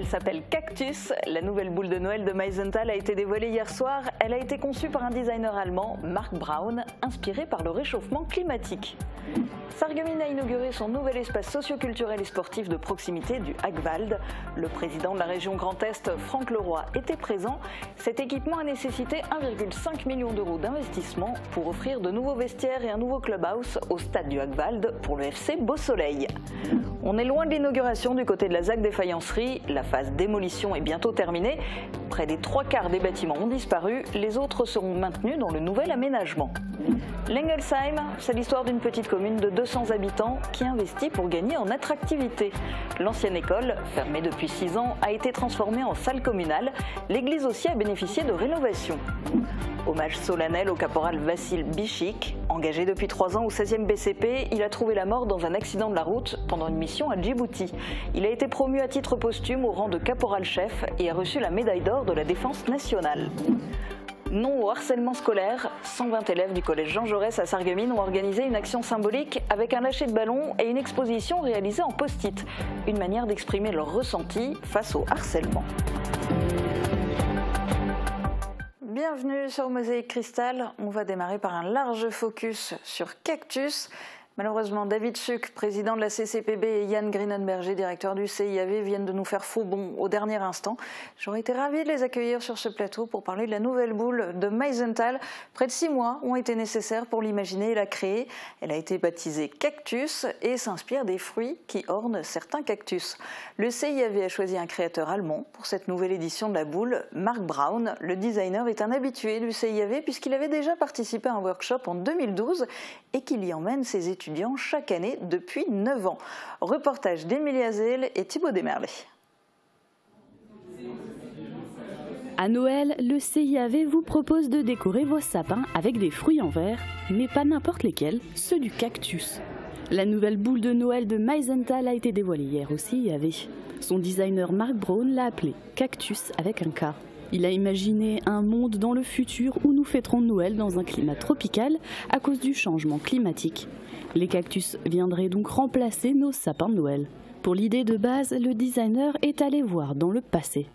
Elle s'appelle Cactus. La nouvelle boule de Noël de Meisenthal a été dévoilée hier soir. Elle a été conçue par un designer allemand, Marc Braun, inspiré par le réchauffement climatique. Sarreguemines a inauguré son nouvel espace socio-culturel et sportif de proximité du Hagwald. Le président de la région Grand Est, Franck Leroy, était présent. Cet équipement a nécessité 1,5 million d'euros d'investissement pour offrir de nouveaux vestiaires et un nouveau clubhouse au stade du Hagwald pour le FC Beau Soleil. On est loin de l'inauguration du côté de la ZAC des faïenceries. La phase démolition est bientôt terminée. Près des 3/4 des bâtiments ont disparu. Les autres seront maintenus dans le nouvel aménagement. L'Engelsheim, c'est l'histoire d'une petite commune de 200 habitants qui investit pour gagner en attractivité. L'ancienne école, fermée depuis 6 ans, a été transformée en salle communale. L'église aussi a bénéficié de rénovation. Hommage solennel au caporal Vassil Bichik. Engagé depuis 3 ans au 16e BCP, il a trouvé la mort dans un accident de la route pendant une mission à Djibouti. Il a été promu à titre posthume au rang de caporal-chef et a reçu la médaille d'or de la Défense nationale. Non au harcèlement scolaire, 120 élèves du collège Jean Jaurès à Sarreguemines ont organisé une action symbolique avec un lâcher de ballon et une exposition réalisée en post-it. Une manière d'exprimer leur ressenti face au harcèlement. Bienvenue sur Mosaïque Cristal. On va démarrer par un large focus sur Cactus. Malheureusement, David Suk, président de la CCPB, et Yann Grinenberger, directeur du CIAV, viennent de nous faire faux bond au dernier instant. J'aurais été ravie de les accueillir sur ce plateau pour parler de la nouvelle boule de Meisenthal. Près de 6 mois ont été nécessaires pour l'imaginer et la créer. Elle a été baptisée Cactus et s'inspire des fruits qui ornent certains cactus. Le CIAV a choisi un créateur allemand pour cette nouvelle édition de la boule, Marc Braun. Le designer est un habitué du CIAV puisqu'il avait déjà participé à un workshop en 2012 et qu'il y emmène ses étudiants chaque année depuis 9 ans. Reportage d'Émilie Azel et Thibaut Desmerlet. À Noël, le CIAV vous propose de décorer vos sapins avec des fruits en verre, mais pas n'importe lesquels, ceux du cactus. La nouvelle boule de Noël de Meisenthal a été dévoilée hier au CIAV. Son designer Marc Braun l'a appelé Cactus avec un K. Il a imaginé un monde dans le futur où nous fêterons Noël dans un climat tropical à cause du changement climatique. Les cactus viendraient donc remplacer nos sapins de Noël. Pour l'idée de base, le designer est allé voir dans le passé.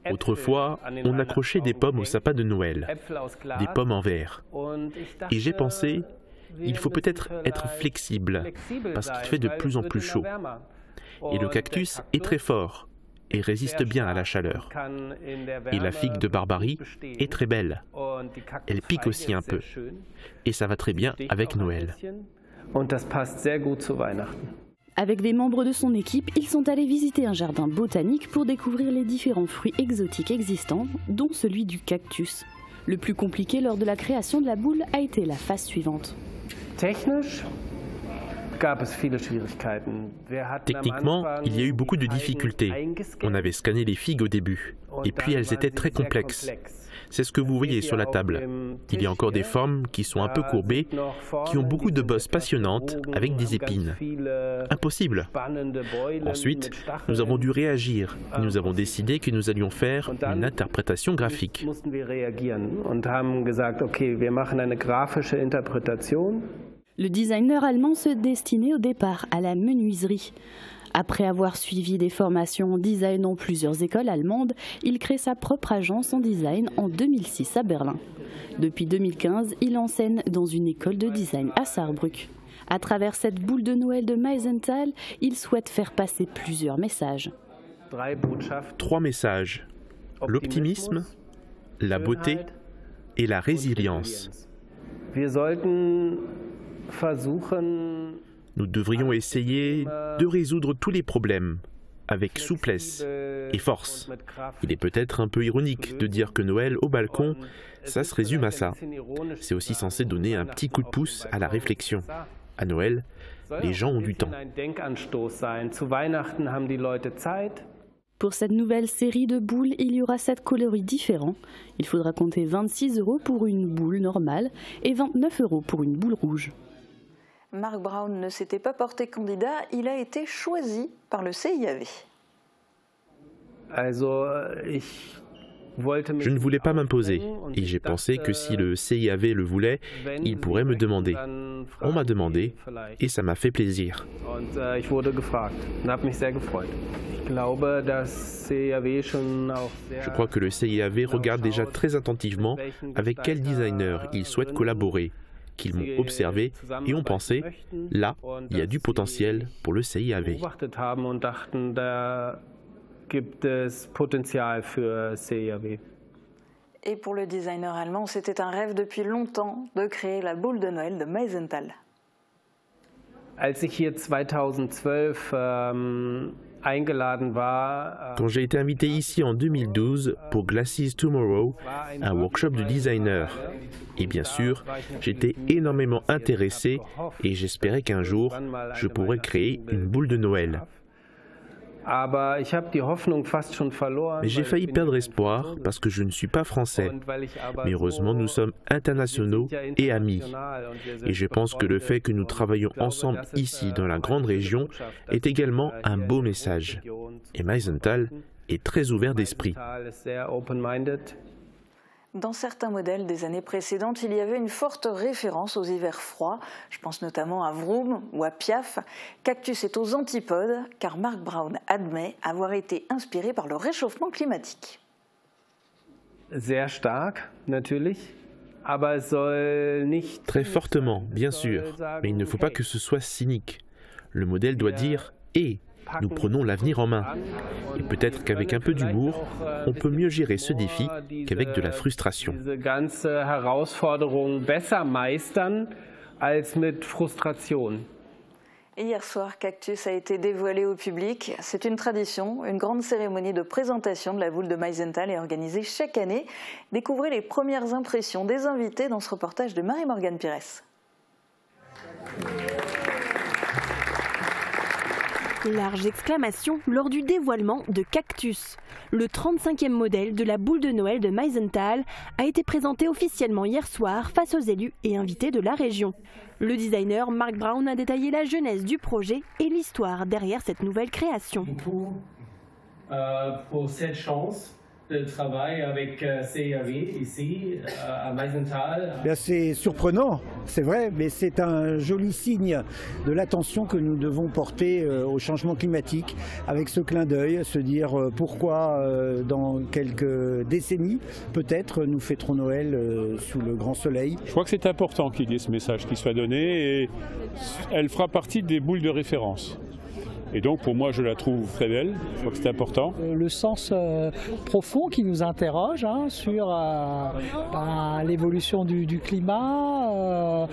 Autrefois, on accrochait des pommes au sapin de Noël, des pommes en verre. Et j'ai pensé, il faut peut-être être flexible, parce qu'il fait de plus en plus chaud. Et le cactus est très fort et résiste bien à la chaleur. Et la figue de Barbarie est très belle. Elle pique aussi un peu. Et ça va très bien avec Noël. Avec des membres de son équipe, ils sont allés visiter un jardin botanique pour découvrir les différents fruits exotiques existants, dont celui du cactus. Le plus compliqué lors de la création de la boule a été la phase suivante. Techniquement, il y a eu beaucoup de difficultés. On avait scanné les figues au début, et puis elles étaient très complexes. C'est ce que vous voyez sur la table. Il y a encore des formes qui sont un peu courbées, qui ont beaucoup de bosses passionnantes avec des épines. Impossible. Ensuite, nous avons dû réagir. Nous avons décidé que nous allions faire une interprétation graphique. Le designer allemand se destinait au départ à la menuiserie. Après avoir suivi des formations en design dans plusieurs écoles allemandes, il crée sa propre agence en design en 2006 à Berlin. Depuis 2015, il enseigne dans une école de design à Saarbrück. À travers cette boule de Noël de Meisenthal, il souhaite faire passer plusieurs messages. 3 messages. L'optimisme, la beauté et la résilience. Nous devrions essayer de résoudre tous les problèmes avec souplesse et force. Il est peut-être un peu ironique de dire que Noël au balcon, ça se résume à ça. C'est aussi censé donner un petit coup de pouce à la réflexion. À Noël, les gens ont du temps. Pour cette nouvelle série de boules, il y aura 7 coloris différents. Il faudra compter 26 € pour une boule normale et 29 € pour une boule rouge. Marc Braun ne s'était pas porté candidat, il a été choisi par le CIAV. Je ne voulais pas m'imposer et j'ai pensé que si le CIAV le voulait, il pourrait me demander. On m'a demandé et ça m'a fait plaisir. ich wurde gefragt und habe mich sehr gefreut. Je crois que le CIAV regarde déjà très attentivement avec quel designer ils souhaitent collaborer, qu'ils m'ont observé et ont pensé, là, il y a du potentiel pour le CIAV. Et pour le designer allemand, c'était un rêve depuis longtemps de créer la boule de Noël de Meisenthal. Als ich hier 2012 Quand j'ai été invité ici en 2012 pour Glasses Tomorrow, un workshop de designer, et bien sûr, j'étais énormément intéressé et j'espérais qu'un jour, je pourrais créer une boule de Noël. Mais j'ai failli perdre espoir parce que je ne suis pas français. Mais heureusement, nous sommes internationaux et amis. Et je pense que le fait que nous travaillons ensemble ici dans la grande région est également un beau message. Et Meisenthal est très ouvert d'esprit. Dans certains modèles des années précédentes, il y avait une forte référence aux hivers froids. Je pense notamment à Vroom ou à Piaf. Cactus est aux antipodes, car Mark Brown admet avoir été inspiré par le réchauffement climatique. Sehr stark, natürlich. Aber es soll nicht... Très fortement, bien sûr, mais il ne faut pas que ce soit cynique. Le modèle doit dire « et ». Nous prenons l'avenir en main. Et peut-être qu'avec un peu d'humour, on peut mieux gérer ce défi qu'avec de la frustration. Et hier soir, Cactus a été dévoilé au public. C'est une tradition, une grande cérémonie de présentation de la boule de Meisenthal est organisée chaque année. Découvrez les premières impressions des invités dans ce reportage de Marie-Morgane Pires. Large exclamation lors du dévoilement de Cactus. Le 35e modèle de la boule de Noël de Meisenthal a été présenté officiellement hier soir face aux élus et invités de la région. Le designer Mark Brown a détaillé la genèse du projet et l'histoire derrière cette nouvelle création. Pour cette chance de travail avec CIAV ici à Meisenthal. C'est surprenant, c'est vrai, mais c'est un joli signe de l'attention que nous devons porter au changement climatique avec ce clin d'œil, se dire pourquoi dans quelques décennies, peut-être, nous fêterons Noël sous le grand soleil. Je crois que c'est important qu'il y ait ce message qui soit donné et elle fera partie des boules de référence. Et donc pour moi je la trouve très belle, je crois que c'est important. Le sens profond qui nous interroge sur l'évolution du climat,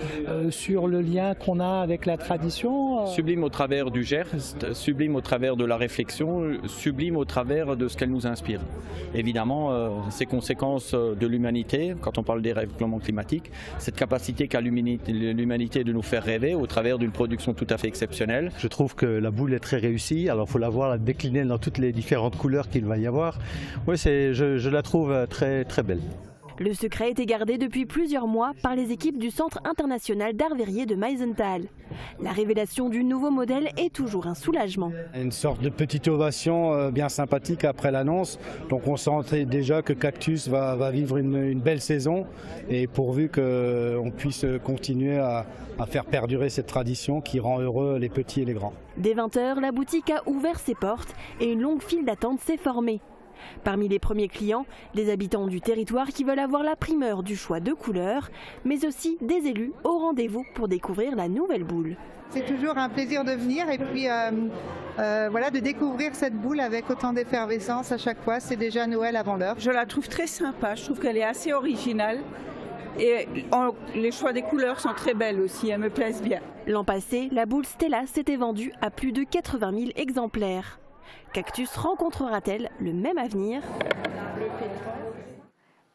sur le lien qu'on a avec la tradition. Sublime au travers du geste, sublime au travers de la réflexion, sublime au travers de ce qu'elle nous inspire. Évidemment, ces conséquences de l'humanité, quand on parle des règlements climatiques, cette capacité qu'a l'humanité de nous faire rêver au travers d'une production tout à fait exceptionnelle. Je trouve que la boule est très réussie, alors il faut la voir décliner dans toutes les différentes couleurs qu'il va y avoir. Oui, je la trouve très, très belle. Le secret était gardé depuis plusieurs mois par les équipes du Centre international d'art verrier de Meisenthal. La révélation du nouveau modèle est toujours un soulagement. Une sorte de petite ovation bien sympathique après l'annonce. Donc on sentait déjà que Cactus va vivre une belle saison et pourvu qu'on puisse continuer à faire perdurer cette tradition qui rend heureux les petits et les grands. Dès 20 h, la boutique a ouvert ses portes et une longue file d'attente s'est formée. Parmi les premiers clients, des habitants du territoire qui veulent avoir la primeur du choix de couleurs, mais aussi des élus au rendez-vous pour découvrir la nouvelle boule. C'est toujours un plaisir de venir et puis voilà, de découvrir cette boule avec autant d'effervescence à chaque fois. C'est déjà Noël avant l'heure. Je la trouve très sympa, je trouve qu'elle est assez originale. Et les choix des couleurs sont très belles aussi, elles me plaisent bien. L'an passé, la boule Stella s'était vendue à plus de 80 000 exemplaires. Cactus rencontrera-t-elle le même avenir ?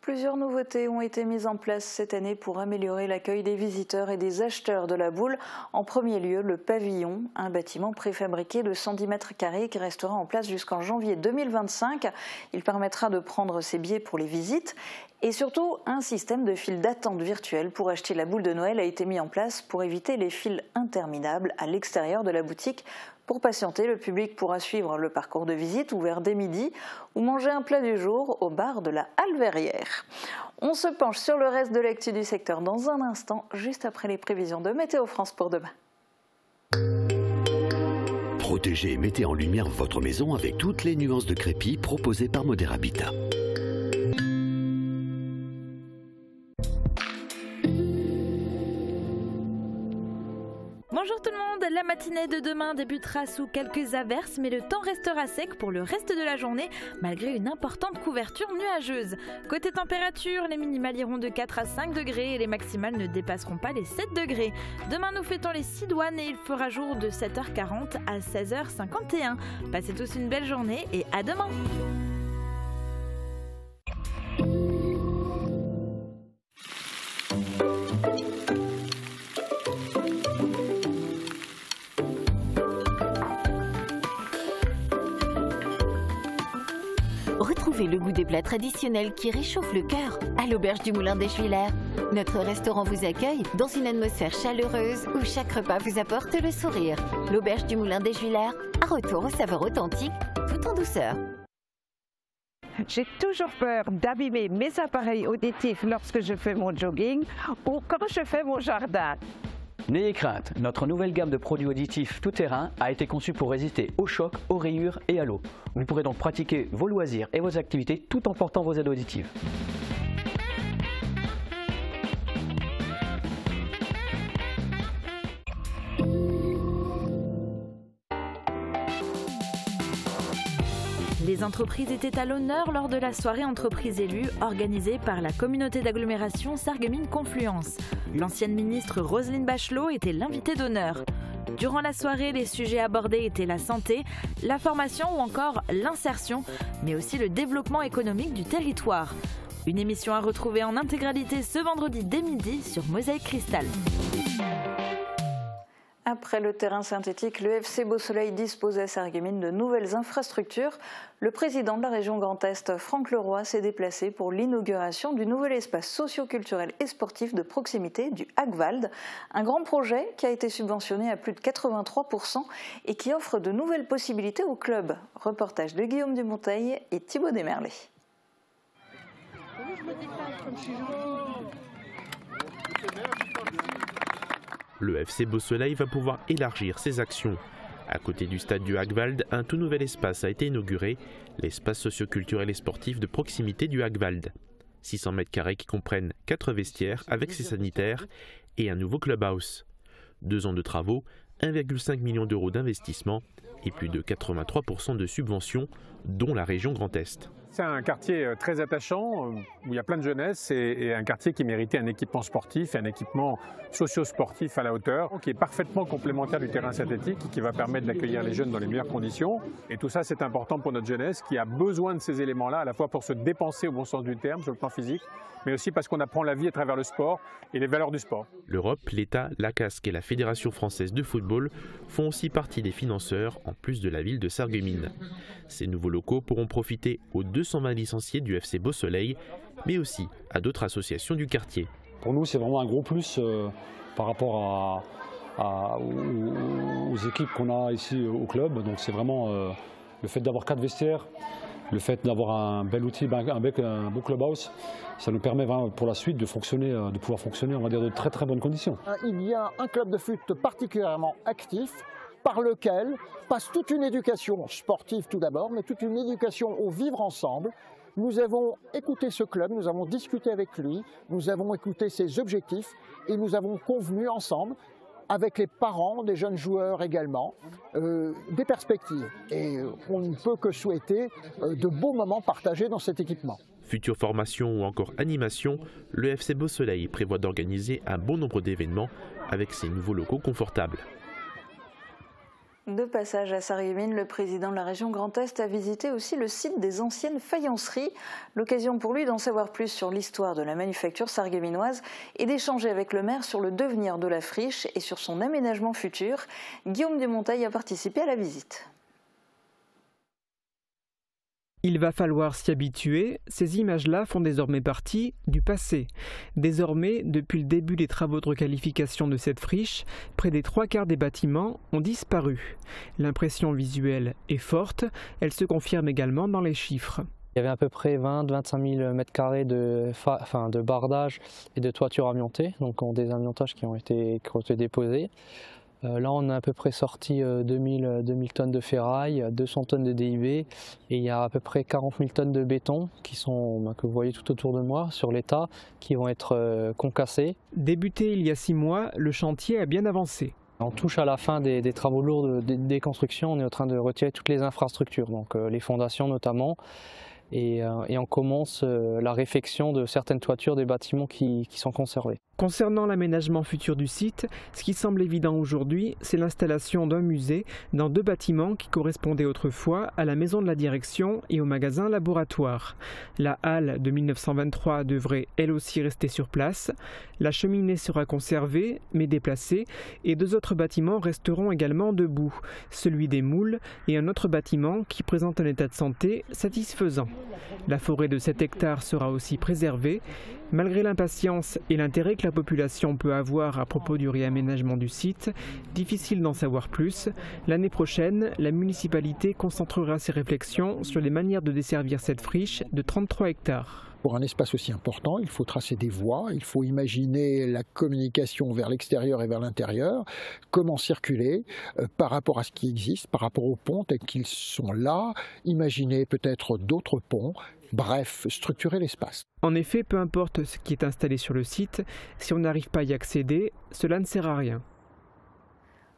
Plusieurs nouveautés ont été mises en place cette année pour améliorer l'accueil des visiteurs et des acheteurs de la boule. En premier lieu, le pavillon, un bâtiment préfabriqué de 110 mètres carrés qui restera en place jusqu'en janvier 2025. Il permettra de prendre ses billets pour les visites. Et surtout, un système de file d'attente virtuelle pour acheter la boule de Noël a été mis en place pour éviter les files interminables à l'extérieur de la boutique. Pour patienter, le public pourra suivre le parcours de visite ouvert dès midi ou manger un plat du jour au bar de la Halle Verrière. On se penche sur le reste de l'actu du secteur dans un instant, juste après les prévisions de Météo France pour demain. Protégez et mettez en lumière votre maison avec toutes les nuances de crépi proposées par Modèle Habitat. Bonjour tout le monde, la matinée de demain débutera sous quelques averses, mais le temps restera sec pour le reste de la journée, malgré une importante couverture nuageuse. Côté température, les minimales iront de 4 à 5 degrés et les maximales ne dépasseront pas les 7 degrés. Demain, nous fêtons les 6 douanes et il fera jour de 7h40 à 16h51. Passez tous une belle journée et à demain! Retrouvez le goût des plats traditionnels qui réchauffent le cœur à l'Auberge du Moulin des Juilaires. Notre restaurant vous accueille dans une atmosphère chaleureuse où chaque repas vous apporte le sourire. L'Auberge du Moulin des Juilaires, un retour aux saveurs authentiques, tout en douceur. J'ai toujours peur d'abîmer mes appareils auditifs lorsque je fais mon jogging ou quand je fais mon jardin. N'ayez crainte, notre nouvelle gamme de produits auditifs tout-terrain a été conçue pour résister aux chocs, aux rayures et à l'eau. Vous pourrez donc pratiquer vos loisirs et vos activités tout en portant vos aides auditives. Les entreprises étaient à l'honneur lors de la soirée entreprises élues organisée par la communauté d'agglomération Sarreguemines-Confluence. L'ancienne ministre Roselyne Bachelot était l'invitée d'honneur. Durant la soirée, les sujets abordés étaient la santé, la formation ou encore l'insertion, mais aussi le développement économique du territoire. Une émission à retrouver en intégralité ce vendredi dès midi sur Mosaïque Cristal. Après le terrain synthétique, le FC Beau-Soleil dispose à Sarreguemines de nouvelles infrastructures. Le président de la région Grand Est, Franck Leroy, s'est déplacé pour l'inauguration du nouvel espace socio-culturel et sportif de proximité du Hagwald. Un grand projet qui a été subventionné à plus de 83% et qui offre de nouvelles possibilités au club. Reportage de Guillaume Dumonteil et Thibaut Desmerlet. Le FC Beau-Soleil va pouvoir élargir ses actions. À côté du stade du Hagwald, un tout nouvel espace a été inauguré, l'espace socio-culturel et sportif de proximité du Hagwald. 600 mètres carrés qui comprennent 4 vestiaires avec ses sanitaires et un nouveau clubhouse. 2 ans de travaux, 1,5 million d'euros d'investissement et plus de 83% de subventions, dont la région Grand Est. C'est un quartier très attachant, où il y a plein de jeunesse et un quartier qui méritait un équipement sportif et un équipement socio-sportif à la hauteur, qui est parfaitement complémentaire du terrain synthétique et qui va permettre d'accueillir les jeunes dans les meilleures conditions. Et tout ça, c'est important pour notre jeunesse qui a besoin de ces éléments-là, à la fois pour se dépenser au bon sens du terme, sur le plan physique, mais aussi parce qu'on apprend la vie à travers le sport et les valeurs du sport. L'Europe, l'État, la CASC et la Fédération française de football font aussi partie des financeurs, en plus de la ville de Sarreguemines. Ces nouveaux locaux pourront profiter aux 220 licenciés du FC Beau-Soleil, mais aussi à d'autres associations du quartier. Pour nous, c'est vraiment un gros plus par rapport aux équipes qu'on a ici au club. Donc c'est vraiment le fait d'avoir 4 vestiaires, le fait d'avoir un bel outil, un beau clubhouse, ça nous permet vraiment pour la suite de pouvoir fonctionner, on va dire, de très très bonnes conditions. Il y a un club de foot particulièrement actif, par lequel passe toute une éducation sportive tout d'abord, mais toute une éducation au vivre ensemble. Nous avons écouté ce club, nous avons discuté avec lui, nous avons écouté ses objectifs et nous avons convenu ensemble, avec les parents des jeunes joueurs également, des perspectives. Et on ne peut que souhaiter de beaux moments partagés dans cet équipement. Future formation ou encore animation, le FC Beau-Soleil prévoit d'organiser un bon nombre d'événements avec ses nouveaux locaux confortables. De passage à Sarreguemines, le président de la région Grand Est a visité aussi le site des anciennes faïenceries. L'occasion pour lui d'en savoir plus sur l'histoire de la manufacture sarregueminoise et d'échanger avec le maire sur le devenir de la friche et sur son aménagement futur. Guillaume Dumonteil a participé à la visite. Il va falloir s'y habituer, ces images-là font désormais partie du passé. Désormais, depuis le début des travaux de requalification de cette friche, près des 3/4 des bâtiments ont disparu. L'impression visuelle est forte, elle se confirme également dans les chiffres. Il y avait à peu près 20-25 000 m² de bardage et de toiture amiantée, donc des amiantages qui ont été déposés. Là, on a à peu près sorti 2000 tonnes de ferraille, 200 tonnes de DIB et il y a à peu près 40 000 tonnes de béton qui sont, que vous voyez tout autour de moi sur l'état, qui vont être concassés. Débuté il y a 6 mois, le chantier a bien avancé. On touche à la fin des travaux lourds de déconstruction, on est en train de retirer toutes les infrastructures, donc les fondations notamment. Et on commence la réfection de certaines toitures des bâtiments qui sont conservés. Concernant l'aménagement futur du site, ce qui semble évident aujourd'hui, c'est l'installation d'un musée dans 2 bâtiments qui correspondaient autrefois à la maison de la direction et au magasin laboratoire. La halle de 1923 devrait elle aussi rester sur place. La cheminée sera conservée mais déplacée et 2 autres bâtiments resteront également debout, celui des moules et un autre bâtiment qui présente un état de santé satisfaisant. La forêt de 7 hectares sera aussi préservée. Malgré l'impatience et l'intérêt que la population peut avoir à propos du réaménagement du site, difficile d'en savoir plus. L'année prochaine, la municipalité concentrera ses réflexions sur les manières de desservir cette friche de 33 hectares. Pour un espace aussi important, il faut tracer des voies, il faut imaginer la communication vers l'extérieur et vers l'intérieur, comment circuler par rapport à ce qui existe, par rapport aux ponts tels qu'ils sont là, imaginer peut-être d'autres ponts. Bref, structurer l'espace. En effet, peu importe ce qui est installé sur le site, si on n'arrive pas à y accéder, cela ne sert à rien.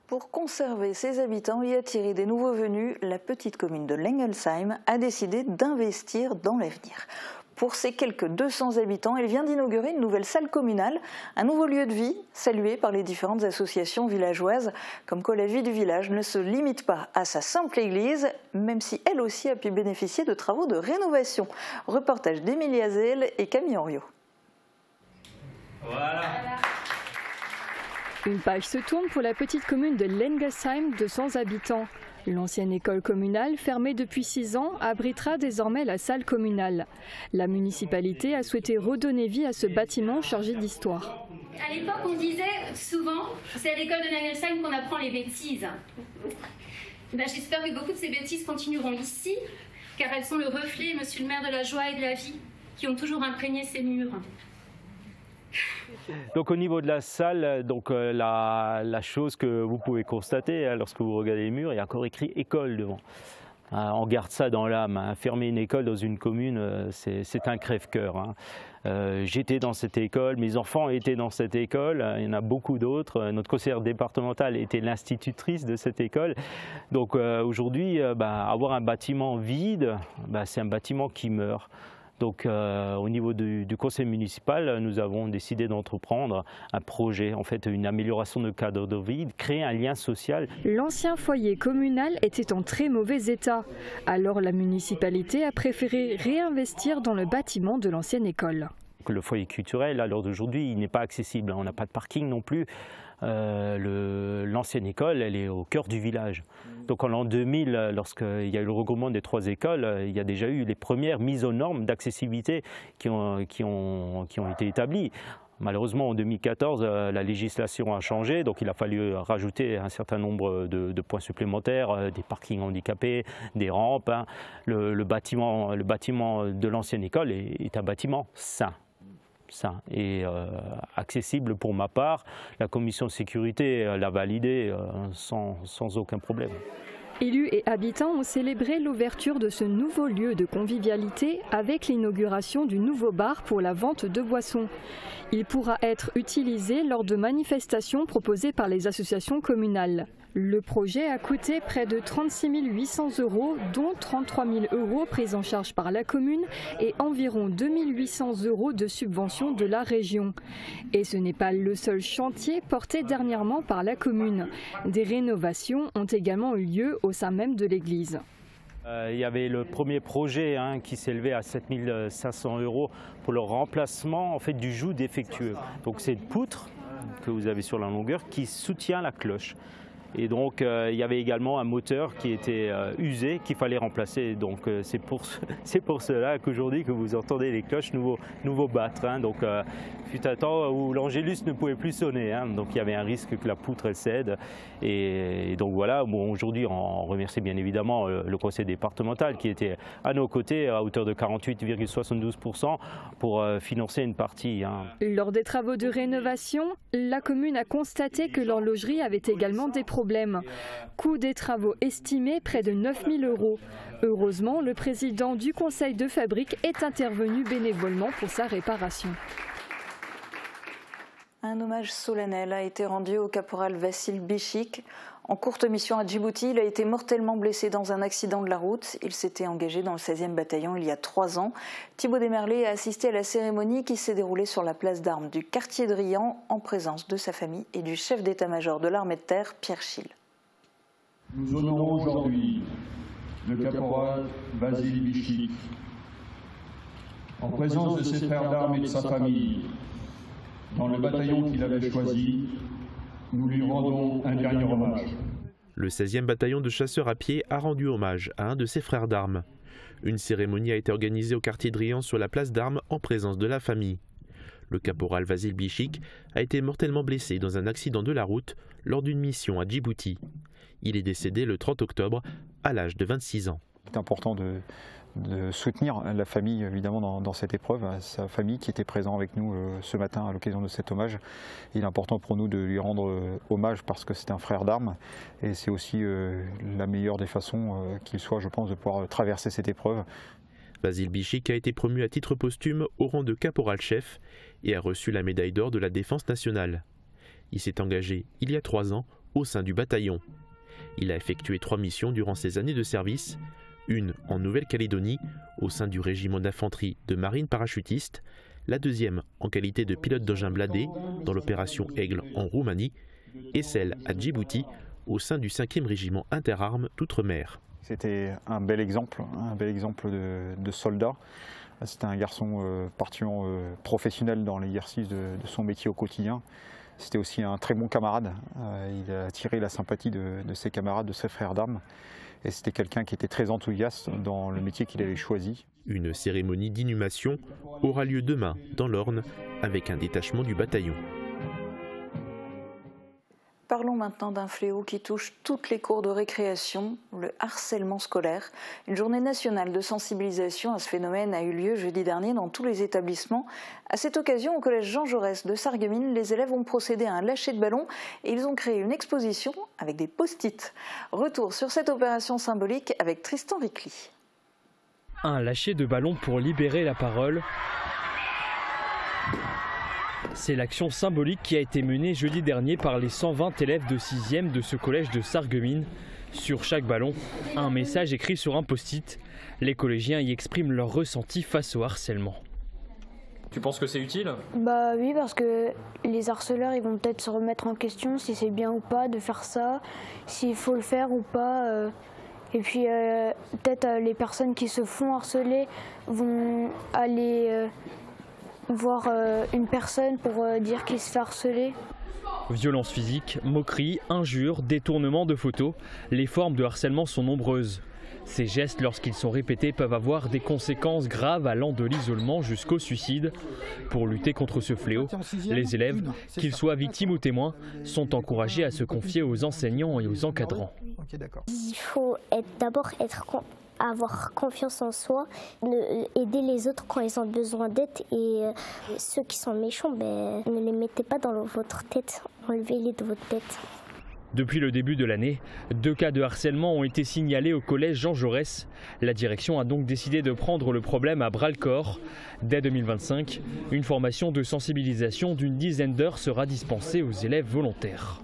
Pour conserver ses habitants et attirer des nouveaux venus, la petite commune de Lengelsheim a décidé d'investir dans l'avenir. Pour ses quelques 200 habitants, elle vient d'inaugurer une nouvelle salle communale, un nouveau lieu de vie salué par les différentes associations villageoises, comme quoi la vie du village ne se limite pas à sa simple église, même si elle aussi a pu bénéficier de travaux de rénovation. Reportage d'Emilie Hazel et Camille Henriot. Voilà. Une page se tourne pour la petite commune de Lengelsheim, 200 habitants. L'ancienne école communale, fermée depuis 6 ans, abritera désormais la salle communale. La municipalité a souhaité redonner vie à ce bâtiment chargé d'histoire. À l'époque, on disait souvent, c'est à l'école de Lengelsheim qu'on apprend les bêtises. J'espère que beaucoup de ces bêtises continueront ici, car elles sont le reflet, monsieur le maire, de la joie et de la vie, qui ont toujours imprégné ces murs. Donc au niveau de la salle, donc, la chose que vous pouvez constater lorsque vous regardez les murs, il y a encore écrit école devant. On garde ça dans l'âme. Fermer une école dans une commune, c'est un crève-cœur. J'étais dans cette école, mes enfants étaient dans cette école, il y en a beaucoup d'autres. Notre conseillère départementale était l'institutrice de cette école. Donc aujourd'hui, avoir un bâtiment vide, c'est un bâtiment qui meurt. Donc au niveau du conseil municipal, nous avons décidé d'entreprendre un projet, en fait une amélioration de cadre de vie, créer un lien social. L'ancien foyer communal était en très mauvais état. Alors la municipalité a préféré réinvestir dans le bâtiment de l'ancienne école. Le foyer culturel, à l'heure d'aujourd'hui, il n'est pas accessible. On n'a pas de parking non plus. L'ancienne école, elle est au cœur du village. Donc en l'an 2000, lorsqu'il y a eu le regroupement des 3 écoles, il y a déjà eu les premières mises aux normes d'accessibilité qui ont été établies. Malheureusement, en 2014, la législation a changé, donc il a fallu rajouter un certain nombre de points supplémentaires, des parkings handicapés, des rampes. Le bâtiment de l'ancienne école est un bâtiment sain. Et accessible pour ma part. La commission de sécurité l'a validé sans aucun problème. Élus et habitants ont célébré l'ouverture de ce nouveau lieu de convivialité avec l'inauguration du nouveau bar pour la vente de boissons. Il pourra être utilisé lors de manifestations proposées par les associations communales. Le projet a coûté près de 36 800 €, dont 33 000 € pris en charge par la commune et environ 2 800 € de subventions de la région. Et ce n'est pas le seul chantier porté dernièrement par la commune. Des rénovations ont également eu lieu au sein même de l'église. Il y avait le premier projet qui s'élevait à 7 500 € pour le remplacement en fait, du joug défectueux. Donc c'est une poutre que vous avez sur la longueur qui soutient la cloche. Et donc il y avait également un moteur qui était usé, qu'il fallait remplacer. Donc c'est pour cela qu'aujourd'hui que vous entendez les cloches nouveau battre. Hein. Donc fut un temps où l'Angélus ne pouvait plus sonner. Hein. Donc il y avait un risque que la poutre elle cède. Et donc voilà, bon, aujourd'hui on remercie bien évidemment le conseil départemental qui était à nos côtés à hauteur de 48,72% pour financer une partie. Hein. Lors des travaux de rénovation, la commune a constaté que l'horlogerie avait également des problèmes. Coût des travaux estimé près de 9 000 €. Heureusement, le président du conseil de fabrique est intervenu bénévolement pour sa réparation. Un hommage solennel a été rendu au caporal Vassil Bichik. En courte mission à Djibouti, il a été mortellement blessé dans un accident de la route. Il s'était engagé dans le 16e bataillon il y a 3 ans. Thibaut Desmerlet a assisté à la cérémonie qui s'est déroulée sur la place d'armes du quartier de Riant en présence de sa famille et du chef d'état-major de l'armée de terre, Pierre Schill. Nous honorons aujourd'hui le caporal Vassil Bichik en présence de ses frères d'armes et de sa famille. Dans le bataillon qu'il avait choisi, nous lui rendons un dernier hommage. Le 16e bataillon de chasseurs à pied a rendu hommage à un de ses frères d'armes. Une cérémonie a été organisée au quartier de Riant sur la place d'armes en présence de la famille. Le caporal Vassil Bichik a été mortellement blessé dans un accident de la route lors d'une mission à Djibouti. Il est décédé le 30 octobre à l'âge de 26 ans. C'est important de soutenir la famille évidemment dans cette épreuve, sa famille qui était présente avec nous ce matin à l'occasion de cet hommage. Il est important pour nous de lui rendre hommage parce que c'est un frère d'armes et c'est aussi la meilleure des façons qu'il soit, je pense, de pouvoir traverser cette épreuve. Vassil Bichik a été promu à titre posthume au rang de caporal-chef et a reçu la médaille d'or de la Défense nationale. Il s'est engagé il y a 3 ans au sein du bataillon. Il a effectué 3 missions durant ses années de service, une en Nouvelle-Calédonie au sein du régiment d'infanterie de marine parachutiste, la deuxième en qualité de pilote d'engin blindé dans l'opération Aigle en Roumanie et celle à Djibouti au sein du 5e régiment interarmes d'outre-mer. C'était un bel exemple de soldat. C'était un garçon particulièrement professionnel dans l'exercice de son métier au quotidien. C'était aussi un très bon camarade. Il a attiré la sympathie de ses camarades, de ses frères d'armes. Et c'était quelqu'un qui était très enthousiaste dans le métier qu'il avait choisi. Une cérémonie d'inhumation aura lieu demain dans l'Orne avec un détachement du bataillon. Parlons maintenant d'un fléau qui touche toutes les cours de récréation, le harcèlement scolaire. Une journée nationale de sensibilisation à ce phénomène a eu lieu jeudi dernier dans tous les établissements. À cette occasion, au collège Jean Jaurès de Sarreguemines, les élèves ont procédé à un lâcher de ballon et ils ont créé une exposition avec des post-it. Retour sur cette opération symbolique avec Tristan Ricli. Un lâcher de ballon pour libérer la parole. C'est l'action symbolique qui a été menée jeudi dernier par les 120 élèves de 6e de ce collège de Sarreguemines. Sur chaque ballon, un message écrit sur un post-it. Les collégiens y expriment leur ressenti face au harcèlement. Tu penses que c'est utile ? Bah oui, parce que les harceleurs ils vont peut-être se remettre en question si c'est bien ou pas de faire ça, s'il faut le faire ou pas. Et puis peut-être les personnes qui se font harceler vont aller voir une personne pour dire qu'il se fait harceler. Violence physique, moquerie, injures, détournement de photos, les formes de harcèlement sont nombreuses. Ces gestes, lorsqu'ils sont répétés, peuvent avoir des conséquences graves allant de l'isolement jusqu'au suicide. Pour lutter contre ce fléau, les élèves, qu'ils soient victimes ou témoins, sont encouragés à se confier aux enseignants et aux encadrants. Il faut d'abord avoir confiance en soi, aider les autres quand ils ont besoin d'aide et ceux qui sont méchants, ne les mettez pas dans votre tête, enlevez-les de votre tête. Depuis le début de l'année, 2 cas de harcèlement ont été signalés au collège Jean Jaurès. La direction a donc décidé de prendre le problème à bras-le-corps. Dès 2025, une formation de sensibilisation d'une dizaine d'heures sera dispensée aux élèves volontaires.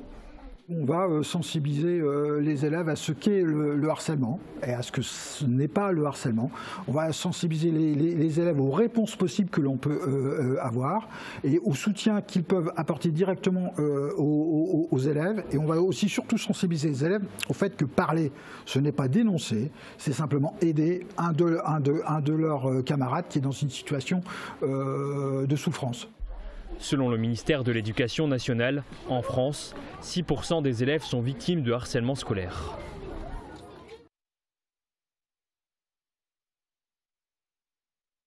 On va sensibiliser les élèves à ce qu'est le harcèlement et à ce que ce n'est pas le harcèlement. On va sensibiliser les élèves aux réponses possibles que l'on peut avoir et au soutien qu'ils peuvent apporter directement aux élèves. Et on va aussi surtout sensibiliser les élèves au fait que parler, ce n'est pas dénoncer, c'est simplement aider un de leurs camarades qui est dans une situation de souffrance. Selon le ministère de l'Éducation nationale, en France, 6% des élèves sont victimes de harcèlement scolaire.